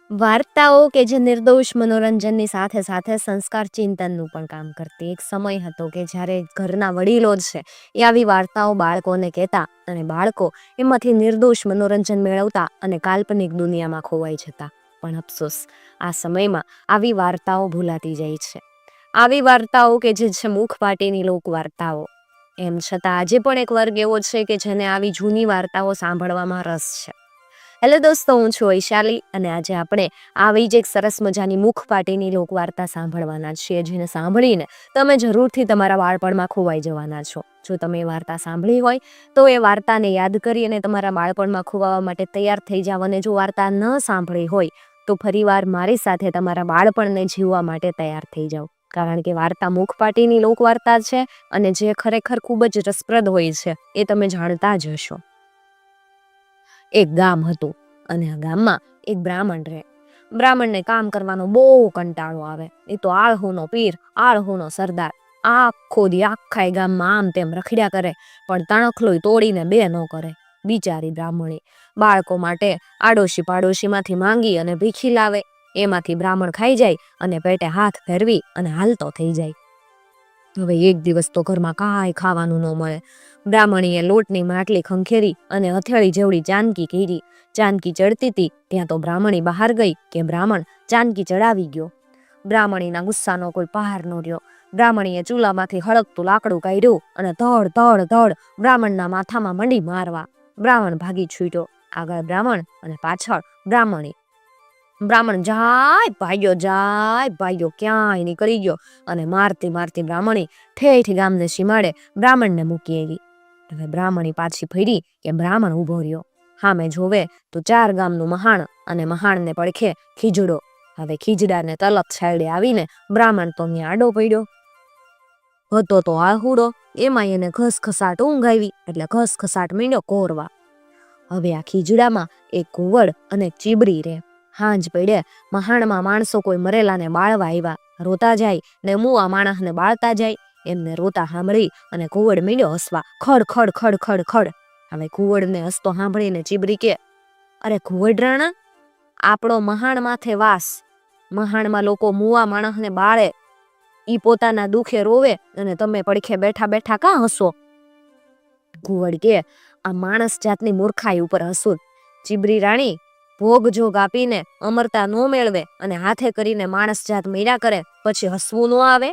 વાર્તાઓ કે જે નિર્દોષ મનોરંજનની સાથે સાથે સંસ્કાર ચિંતનનું પણ કામ કરતી. એક સમય હતો કે જ્યારે ઘરના વડીલો જ છે એ આવી વાર્તાઓ બાળકોને કહેતા અને બાળકો એમાંથી નિર્દોષ મનોરંજન મેળવતા અને કાલ્પનિક દુનિયામાં ખોવાઈ જતા. પણ અફસોસ, આ સમયમાં આવી વાર્તાઓ ભૂલાતી જાય છે. આવી વાર્તાઓ કે જે છે મુખપાટીની લોક વાર્તાઓ. એમ છતાં આજે પણ એક વર્ગ એવો છે કે જેને આવી જૂની વાર્તાઓ સાંભળવામાં રસ છે. હેલો દોસ્તો, હું છું વૈશાલી અને આજે આપણે આવી જ એક સરસ મજાની મુખપાટીની લોકવાર્તા સાંભળવાના છીએ, જેને સાંભળીને તમે જરૂરથી તમારા બાળપણમાં ખોવાઈ જવાના છો. જો તમે એ વાર્તા સાંભળી હોય તો એ વાર્તાને યાદ કરી અને તમારા બાળપણમાં ખોવાવા માટે તૈયાર થઈ જાવ, અને જો વાર્તા ન સાંભળી હોય તો ફરીવાર મારી સાથે તમારા બાળપણને જીવવા માટે તૈયાર થઈ જાઓ, કારણ કે વાર્તા મુખપાટીની લોકવાર્તા છે અને જે ખરેખર ખૂબ જ રસપ્રદ હોય છે એ તમે જાણતા જ હશો. એક ગામ હતું અને આ ગામમાં એક બ્રાહ્મણ રહે. બ્રાહ્મણને કામ કરવાનો બહુ કંટાળો આવે. એ તો આળહુનો પીર, આળહુનો સરદાર. આખો દી આખા ગામમાં આમ તેમ રખડ્યા કરે, પણ તણખલોય તોડીને બે ન કરે. બિચારી બ્રાહ્મણી બાળકો માટે આડોશી પાડોશીમાંથી માંગી અને ભીખી લાવે. એમાંથી બ્રાહ્મણ ખાઈ જાય અને પેટે હાથ ફેરવી અને હાલતો થઈ જાય. હવે એક દિવસ તો ઘરમાં કાંઈ ખાવાનું ન મળે. બ્રાહ્મણીએ લોટની માટલી ખંખેરી અને હથેળી જેવડી ચાંદકી કરી. ચાંદકી ચડતી હતી ત્યાં તો બ્રાહ્મણી બહાર ગઈ કે બ્રાહ્મણ ચાંદકી ચડાવી ગયો. બ્રાહ્મણીના ગુસ્સાનો કોઈ પાર ન રહ્યો. બ્રાહ્મણીએ ચૂલામાંથી હળગતું લાકડું કાઢ્યું અને ધડ ધડ ધડ બ્રાહ્મણના માથામાં મંડી મારવા. બ્રાહ્મણ ભાગી છૂટ્યો. આગળ બ્રાહ્મણ અને પાછળ બ્રાહ્મણી. બ્રાહ્મણ જાય ભાગ્યો ક્યાંય નીકળી ગયો અને મારતી મારતી બ્રાહ્મણી ઠેઠ ગામને સીમાડે બ્રાહ્મણને મૂકી આવી. હવે બ્રાહ્મણી પાછી ફરી કે બ્રાહ્મણ ઊભો રહ્યો. સામે જોવે તો 4 ગામનું મહાણ અને મહાણને પડખે ખીજડો. હવે ખીજડાને તલપ છાયડે આવીને બ્રાહ્મણ તો ત્યાં આડો પડ્યો. હતો તો આહુડો, એમાં એને ઘસઘસાટ ઊંઘ આવી એટલે ઘસઘસાટ મીંડ્યો કોરવા. હવે આ ખીજડામાં એક કુંવર અને એક ચીબરી રહે. હાંજ પડે મહાણમાં માણસો કોઈ મરેલાને બાળવા આવ્યા. રોતા જાય ને મુવા માણસને બાળતા જાય. એમને રોતા સાંભળી અને કુંવર મીંડ્યો હસવા. ખડ ખડ ખડ ખડ ખડ. હવે કુંવરને હસતો સાંભળીને ચીબરી કે, અરે કુંવરરાણા, આપણો મહાણ માથે વાસ. મહાણમાં લોકો મુવા માણસને બાળે, ઈ પોતાના દુખે રોવે અને તમે પડખે બેઠા બેઠા કાં હસો? કુંવર કે, આ માણસ જાતની મૂર્ખાઈ ઉપર હસું. ચીબરી રાણી, ભોગ જોગ આપીને અમરતા ન મેળવે અને હાથે કરીને માણસ જાત મર્યા કરે પછી હસવું ન આવે?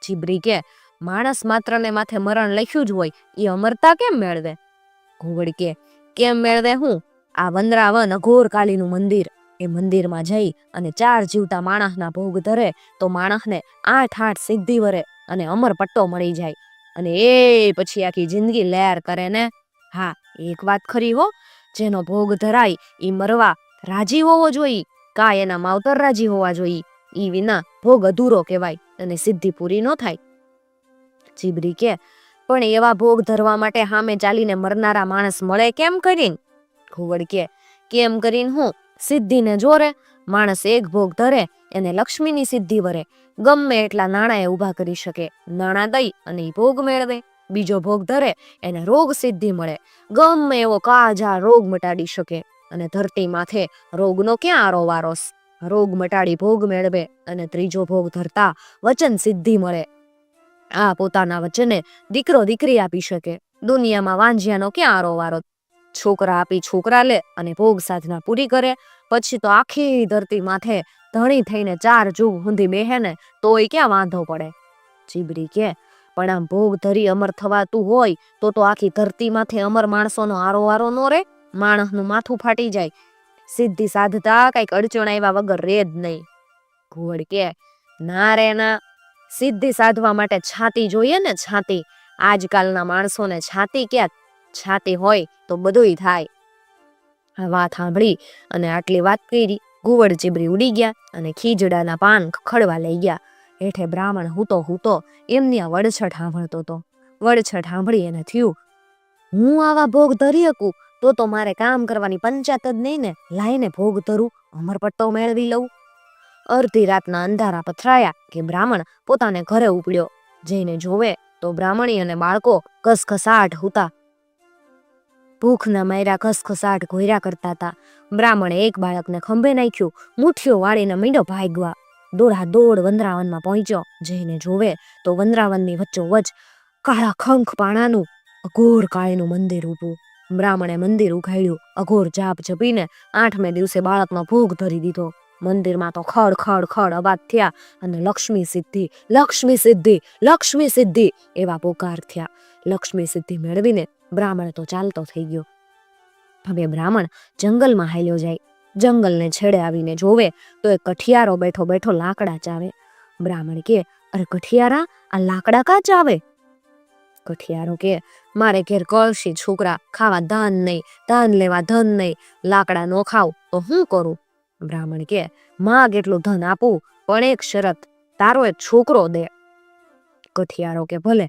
ચીબરી કે, માણસ માત્રને માથે મરણ લખ્યું જ હોય, એ અમરતા કેમ મેળવે? કુંવર કે, કેમ મેળવે હું? આ વંદરાવન અઘોર કાળીનું મંદિર, એ મંદિરમાં જઈ અને 4 જીવતા માણસના ભોગ ધરે તો માણસને 8 સિદ્ધિ વરે અને અમર પટ્ટો મળી જાય અને એ પછી આખી જિંદગી લહેર કરે ને. હા, એક વાત ખરી હો, જેનો ભોગ ધરાય ઈ મરવા રાજી હોવો જોઈએ, કાંઈ એના માવતર રાજી હોવા જોઈએ. ઈ વિના ભોગ અધૂરો કહેવાય અને સિદ્ધિ પૂરી ન થાય. ચીબરી કે, પણ એવા ભોગ ધરવા માટે સામે ચાલીને મરનારા માણસ મળે કેમ કરીને? કુંવર કે, કેમ કરીને હું? સિદ્ધિને જોરે. માણસ એક ભોગ ધરે એને લક્ષ્મીની સિદ્ધિ વરે. ગમે એટલા નાણાં એ ઊભા કરી શકે, નાણાં દઈ અને એ ભોગ મેળવે. બીજો ભોગ ધરે એને રોગ સિદ્ધિ મળે, ગમે એવો કાળઝાળ રોગ મટાડી શકે. અને ધરતી માથે રોગનો ક્યાં આરો વારોસ? રોગ મટાડી ભોગ મેળવે અને ત્રીજો ભોગ ધરતા વચન સિદ્ધિ મળે. આ પોતાના વચને દીકરો દીકરી આપી શકે. દુનિયામાં વાંજિયાનો ક્યાં આરો વારો? છોકરા આપી છોકરા લે અને ભોગ સાધના પૂરી કરે. પછી તો આખી ધરતી માથે ધણી થઈને 4 યુગ સુધી બેહે ને તોય ક્યાં વાંધો પડે? ચીબરી કે, પણ આમ ભોગ ધરી અમર થવાતું હોય તો આખી ધરતી માથે અમર માણસોનો આરો વારો ન રે? માણસનું માથું ફાટી જાય. સિદ્ધિ સાધતા કઈક અડચણ આવ્યા વગર રે જ નહીં. કુંવર કે, ના રે ના, સિદ્ધિ સાધવા માટે છાતી જોઈએ ને, છાતી. આજકાલના માણસોને છાતી ક્યાં? છાતી હોય તો બધુંય થાય. આ વાત સાંભળી અને આટલી વાત કરી કુંવર ચીબરી ઉડી ગયા અને ખીજડાના પાન ખડવા લઈ ગયા. હેઠે બ્રાહ્મણ હૂતો એમની આ વડછટ સાંભળતો હતો. વડછટ સાંભળી એને થયું, હું આવા ભોગ ધરી શકું તો મારે કામ કરવાની પંચાયત જ નહીં ને. લાઈને ભોગ ધરું, અમરપટ્ટો મેળવી લઉં. અડધી રાતના અંધારા પથરાયા કે બ્રાહ્મણ પોતાને ઘરે ઉપડ્યો. જઈને જોવે તો બ્રાહ્મણી અને બાળકો ઘસઘસાટ હૂતા. ભૂખના માર્યા ખસખસાટ ઘોર્યા કરતા હતા. બ્રાહ્મણે એક બાળકને ખંભે નાખ્યું, મુઠ્ઠીઓ વાળીને મીંડો ભાગવા. દોડ વંદરાવનમાં પહોંચ્યો. જઈને જોવે તો વંદરાવનની વચ્ચોવચ્ચ કાળા ખંખ પાણાનું અઘોર કાળીનું મંદિર ઊભું. બ્રાહ્મણે મંદિર ઉઘાડ્યું. અઘોર જાપ જપીને 8મે દિવસે બાળકનો ભોગ ધરી દીધો. મંદિરમાં તો ખડ ખડ ખડ અવાજ થયા અને લક્ષ્મી સિદ્ધિ, લક્ષ્મી સિદ્ધિ, લક્ષ્મી સિદ્ધિ એવા પોકાર થયા. લક્ષ્મી સિદ્ધિ મેળવીને બ્રાહ્મણ તો ચાલતો થઈ ગયો. હવે બ્રાહ્મણ જંગલમાં હાલ્યો જાય. જંગલને છેડે આવીને જોવે તો એક કઠિયારો બેઠો બેઠો લાકડા ચાવે. બ્રાહ્મણ કે, અરે કઠિયારા, આ લાકડા કા ચાવે? કઠિયારો કે, મારે ઘેર કળશી છોકરા, ખાવા ધાન નહીં, ધાન લેવા ધન નહીં, લાકડા નો ખાવ તો હું કરું? બ્રાહ્મણ કે, માગ એટલું ધન આપું, પણ એક શરત, તારો એક છોકરો દે. કઠિયારો કે, ભલે.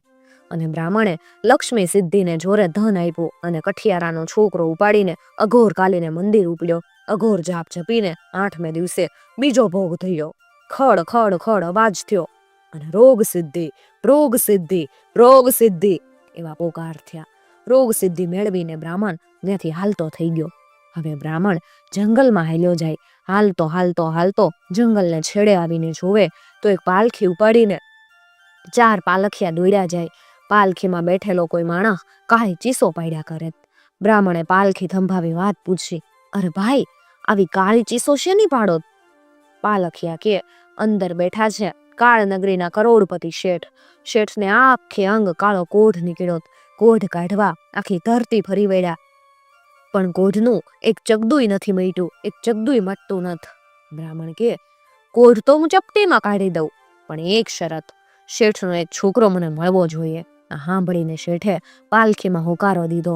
અને બ્રાહ્મણે લક્ષ્મી સિદ્ધિને જોરે ધન આપ્યું અને કઠિયારાનો છોકરો ઉપાડીને અઘોર કાલીને મંદિર ઉપડ્યો. અઘોર જાપ જપીને 8મે દિવસે બીજો ભોગ થયો. ખડ ખડ ખડ અવાજ થયો અને રોગ સિદ્ધિ, રોગ સિદ્ધિ, રોગ સિદ્ધિ એવા પોકાર થયા. રોગ સિદ્ધિ મેળવીને બ્રાહ્મણ ત્યાંથી હાલતો થઈ ગયો. હવે બ્રાહ્મણ જંગલમાં હાલ્યો જાય. હાલતો હાલતો હાલતો જંગલને છેડે આવીને જોવે તો એક પાલખી ઉપાડીને 4 પાલખિયા દોડ્યા જાય. પાલખીમાં બેઠેલો કોઈ માણસ કાળી ચીસો પાડ્યા કરે. બ્રાહ્મણે પાલખી થંભાવી વાત પૂછી, અરે ભાઈ, આવી કાળી ચીસો શેની પાડો? પાલખિયા કે, અંદર બેઠા છે કાળનગરીના કરોડપતિ શેઠ. શેઠને આખે અંગ કાળો કોઢ નીકળ્યો. કોઢ કાઢવા આખી ધરતી ફરી વળ્યા, પણ કોઢનું એક ચગદુય નથી મટ્યું, એક ચગદુય મટતું નથી. બ્રાહ્મણ કે, કોઢ તો હું ચપટીમાં કાઢી દઉં, પણ એક શરત, શેઠનો એક છોકરો મને મળવો જોઈએ. આ સાંભળીને શેઠે પાલખીમાં હોકારો દીધો.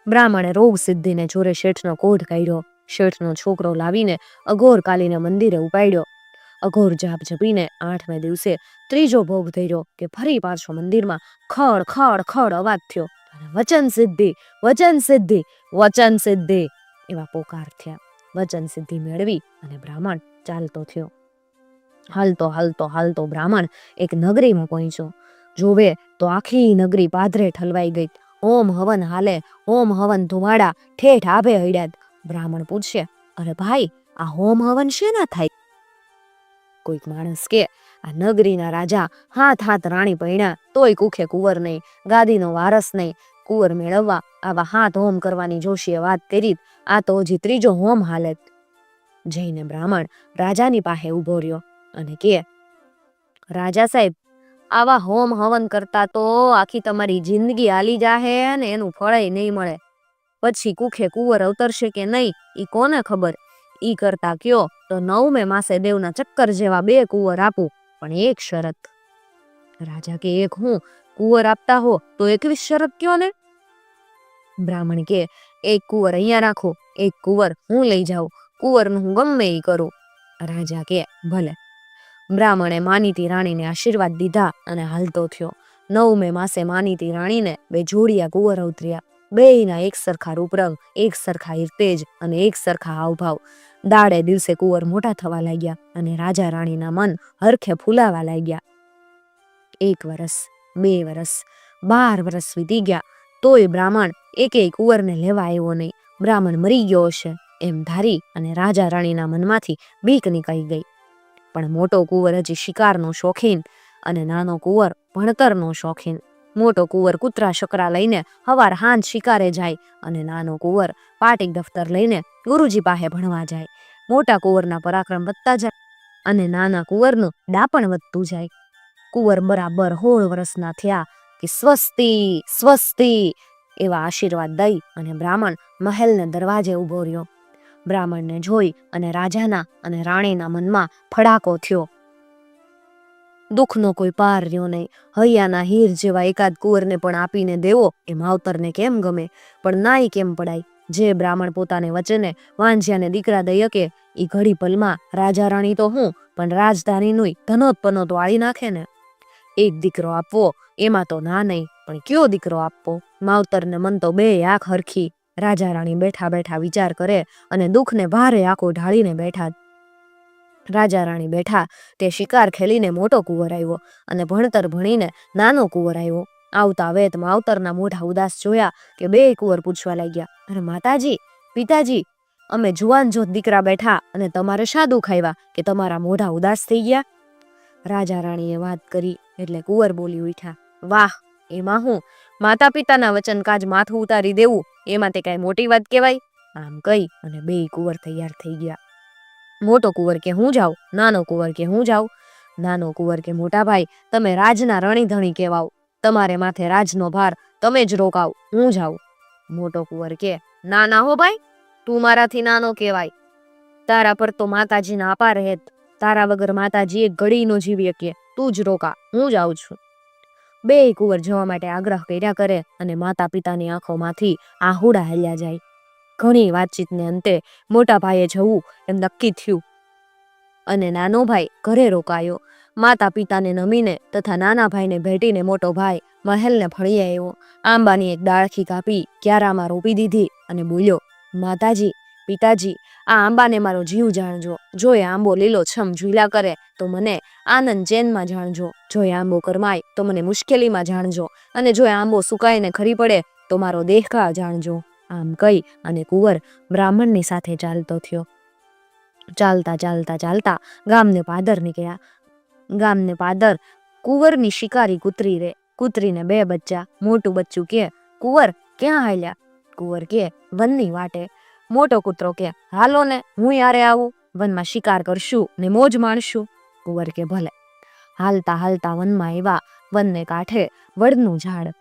બ્રાહ્મણે રોગ સિદ્ધિને જોરે શેઠનો કોઢ કાઢ્યો. શેઠનો છોકરો લાવીને અઘોર કાલીને મંદિરે ઉપાડ્યો. અઘોર જાપ જપીને 8મે દિવસે ત્રીજો ભોગ ધર્યો કે ફરી પાછો મંદિરમાં ખડ ખડ ખડ અવાજ થયો. વચન સિદ્ધિ, વચન સિદ્ધિ, વચન સિદ્ધિ એવા પોકાર થયા. વચન સિદ્ધિ મેળવી અને બ્રાહ્મણ ચાલતો થયો. હાલતો હાલતો હાલતો બ્રાહ્મણ એક નગરીમાં પહોંચ્યો. જોવે તો આખી નગરી પાદરે ઠલવાઈ ગઈ. ઓમ હવન હાલે, ઓમ હવન ધુમાડા ઠેઠ આભે હૈડ્યા. બ્રાહ્મણ પૂછે, અરે ભાઈ, આ હોમ હવન શેના થાય? કોઈક માણસ કે, આ નગરીના રાજા હાથ હાથ રાણી પૈણ્યા તોય કુખે કુંવર નહીં, ગાદીનો વારસ નહીં. કુંવર મેળવવા આવા હાથ હોમ કરવાની જોશીએ વાત કરી. આ તો હજી ત્રીજો હોમ હાલે. જઈને બ્રાહ્મણ રાજાની પાસે ઉભો રહ્યો અને કે, રાજા સાહેબ, આવા હોમ હવન કરતા તો આખી તમારી જિંદગી હાલી જાહે ને એનું ફળય નહીં મળે. પછી કુખે કુંવર અવતરશે કે નહીં ઈ કોને ખબર. ઈ કરતા કયો તો 9મે માસે દેવના ચક્કર જેવા 2 કુંવર આપું, પણ એક શરત. રાજા કે, એક હું? કુંવર આપતા હો તો 21 શરત કયો ને. બ્રાહ્મણ કે, એક કુંવર અહીંયા રાખો, એક કુંવર હું લઈ જાઉં, કુંવરનું હું ગમે ઈ કરું. રાજા કે, ભલે. બ્રાહ્મણે માનીતી રાણીને આશીર્વાદ દીધા અને હાલતો થયો. 9મે માસે માનીતી રાણીને 2 જોડિયા કુંવર અવતર્યા. બેયના એક સરખા રૂપરંગ, એક સરખા ઈર્તેજ અને એક સરખા હાવભાવ. દાડે દિવસે કુંવર મોટા થવા લાગ્યા અને રાજા રાણીના મન હરખે ફૂલાવા લાગ્યા. 1 વર્ષ, 2 વર્ષ, 12 વર્ષ વીતી ગયા, તોય બ્રાહ્મણ એકેય કુંવરને લેવા આવ્યો નહીં. બ્રાહ્મણ મરી ગયો હશે એમ ધારી અને રાજા રાણીના મનમાંથી બીક નીકળી ગઈ. પણ મોટો કુંવર હજી શિકારનો શોખીન અને નાનો કુંવર ભણતરનો શોખીન. મોટો કુંવર કૂતરા શકરા લઈને હવાર હાંજ શિકારે જાય અને નાનો કુંવર પાટી દફતર લઈને ગુરુજી પાસે ભણવા જાય. મોટા કુંવરના પરાક્રમ વધતા જાય અને નાના કુંવરનું ડાપણ વધતું જાય. કુંવર બરાબર 16 વર્ષના થયા કે સ્વસ્તિ સ્વસ્તિ એવા આશીર્વાદ દઈ અને બ્રાહ્મણ મહેલને દરવાજે ઊભો રહ્યો. બ્રાહ્મણને જોઈ અને રાજાના અને રાણીના મનમાં ફડાકો થયો. દુઃખનો કોઈ પાર રહ્યો નહીં. હૈયાના હીર જેવા એકાદ કુંવરને પણ આપીને દેવો એ માવતરને કેમ ગમે, પણ નાઈ કેમ પડાય. જે બ્રાહ્મણ પોતાને વચને વાંઝિયાને દીકરા દઈ શકે એ ઘડી પલમાં રાજા રાણી તો હું પણ રાજધાનીનું ધનોત પનોત વાળી નાખે ને. એક દીકરો આપવો એમાં તો ના નહીં, પણ કયો દીકરો આપવો? માવતરને મન તો 2 આંખ હરખી. રાજા રાણી બેઠા બેઠા વિચાર કરે અને દુઃખને ભારે આંખો ઢાળીને બેઠા. રાજા રાણી બેઠા તે શિકાર ખેલીને મોટો કુંવર આવ્યો અને ભણતર ભણીને નાનો કુંવર આવ્યો. આવતા વેત માવતરના મોઢા ઉદાસ જોયા કે બે કુંવર પૂછવા લાગ્યા, અરે માતાજી, પિતાજી, અમે જુવાન જોત દીકરા બેઠા અને તમારે શા દુઃખ આવ્યા કે તમારા મોઢા ઉદાસ થઈ ગયા? રાજા રાણીએ વાત કરી એટલે કુંવર બોલી ઉઠ્યા, વાહ, એમાં હું, માતા પિતાના વચન કાજ માથું ઉતારી દેવું એમાં તે કઈ મોટી વાત કહેવાય? આમ કહી અને બે કુંવર તૈયાર થઈ ગયા. મોટો કુંવર કે હું જાઉં, નાનો કુંવર કે હું જાઉં. નાનો કુંવર કે મોટા ભાઈ, તમે રાજના રણીધણી કહેવાવ, તમારે માથે રાજનો ભાર, તમે જ રોકાવ, હું જાઉં. મોટો કુંવર કે, ના ના હો ભાઈ, તું મારાથી નાનો કહેવાય, તારા પર તો માતાજીના અપાર હેત, તારા વગર માતાજી એક ઘડી નો જીવી શકે, તું જ રોકા, હું જાઉં છું. બે કુંવર જવા માટે આગ્રહ કર્યા કરે અને માતા પિતાની આંખોમાંથી આહુડા હેલ્યા જાય. ઘણી વાતચીતને અંતે મોટા ભાઈએ જવું એમ નક્કી થયું અને નાનો ભાઈ ઘરે રોકાયો. માતા પિતાને નમીને તથા નાના ભાઈને ભેટીને મોટો ભાઈ મહેલને ફળી આવ્યો. આંબાની એક ડાળખી કાપી ક્યારામાં રોપી દીધી અને બોલ્યો, માતાજી, પિતાજી, આ આંબાને મારો જીવ જાણજો. જો એ આંબો લીલો છમ ઝૂલ્યા કરે તો મને આનંદ ચેનમાં જાણજો, જો એ આંબો કરમાય તો મને મુશ્કેલીમાં જાણજો, અને જો એ આંબો સુકાઈને ખરી પડે તો મારો દેહકાળ જાણજો. આમ કહી અને કુંવર બ્રાહ્મણની સાથે ચાલતો થયો. ચાલતા ચાલતા ચાલતા ગામને પાદર નીકળ્યા. ગામને પાદર કુંવરની શિકારી કૂતરી રે. કૂતરીને બે બચ્ચા. મોટું બચ્ચું કે, કુંવર ક્યાં હાલ્યા? કુંવર કે, વનની વાટે. મોટો કૂતરો કે, હાલો ને, હું યારે આવું, વનમાં શિકાર કરશું ને મોજ માણશું. કુંવર કે, ભલે. હાલતા હાલતા વનમાં આવ્યા. વનને કાંઠે વડનું ઝાડ.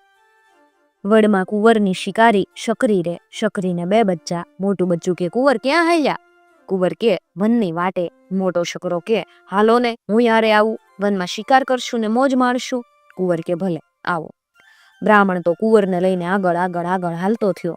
વડમાં કુંવરની શિકારી શકરી રે. શકરીને બે બચ્ચા. મોટું બચ્ચું કે, કુંવર ક્યાં હાલ્યા? કુંવર કે, વનની વાટે. મોટો શકરો કે, હાલો ને, હું યારે આવું, વનમાં શિકાર કરશું ને મોજ માણશું. કુંવર કે, ભલે, આવો. બ્રાહ્મણ તો કુંવરને લઈને આગળ આગળ આગળ હાલતો થયો.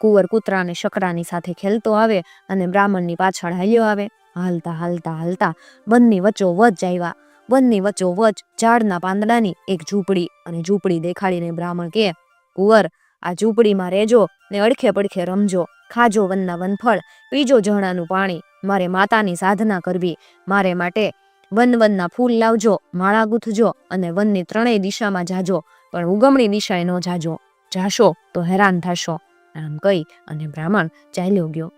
કુંવર કૂતરાને શકરાની સાથે ખેલતો આવે અને બ્રાહ્મણની પાછળ હાલ્યો આવે. હાલતા હાલતા હાલતા વનની વચ્ચોવચ આવ્યા. વનની વચ્ચોવચ ઝાડના પાંદડાની એક ઝૂંપડી, અને ઝૂંપડી દેખાડીને બ્રાહ્મણ કે, કુંવર, આ ઝૂંપડીમાં રહેજો ને અડખે પડખે રમજો, ખાજો વનના વનફળ, પીજો ઝરણાનું પાણી. મારે માતાની સાધના કરવી, મારે માટે વનના ફૂલ લાવજો, માળા ગૂંથજો અને વનની ત્રણેય દિશામાં જાજો, પણ ઉગમણી દિશાએ ન જાજો, જાશો તો હેરાન થશો. આમ કહી અને બ્રાહ્મણ ચાલ્યો ગયો.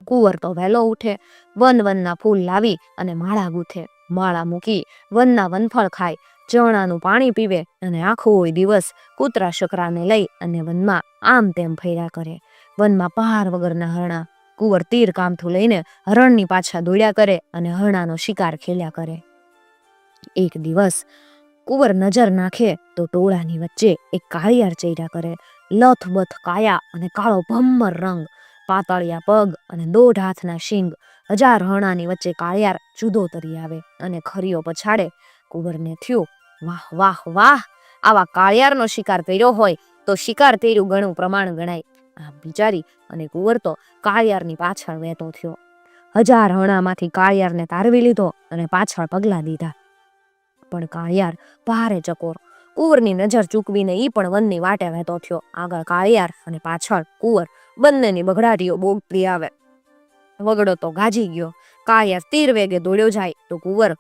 કુંવર તો વહેલો ઉઠે, વનના ફૂલ લાવી અને માળા ગૂંથે. માળા મૂકી વનના વનફળ ખાય, ઝરણાનું પાણી પીવે અને આખો દિવસ કૂતરા શકરાને લઈ અને વનમાં આમ તેમ ફર્યા કરે. વનમાં પહાર વગરના હરણા. કુંવર તીર કામથું લઈને હરણની પાછા દોડ્યા કરે અને હરણાનો શિકાર ખેલ્યા કરે. એક દિવસ કુંવર નજર નાખે તો ટોળાની વચ્ચે એક કાળિયાર ચર્યા કરે. લથબથ કાયા અને કાળો ભમ્મર રંગ, પાતળિયા પગ અને 1.5 હાથના શીંગ. 1000 હરણાની વચ્ચે કાળિયાર જુદો તરી આવે અને ખરીઓ પછાડે. કુંવરને થયું, વાહ વાહ વાહ, આવા કાળિયારનો શિકાર કર્યો હોય તો શિકાર તેર્યું ઘણું પ્રમાણ ગણાય. આમ વિચારી અને કુંવર તો કાળિયારની પાછળ વહેતો થયો. 1000 હરણામાંથી કાળિયારને તારવી લીધો અને પાછળ પગલા દીધા. પણ કાળિયાર ભારે ચકોર. કુંવરની નજર ચૂકવીને ઈ પણ વનની વાટે વહેતો થયો. આગળ કાળિયાર અને પાછળ કુંવર, બંનેની બઘડાટીઓ બોગતી આવે. વગડો તો ગાજી ગયો. કાળિયાર તીર વેગે દોડ્યો જાય તો કુંવર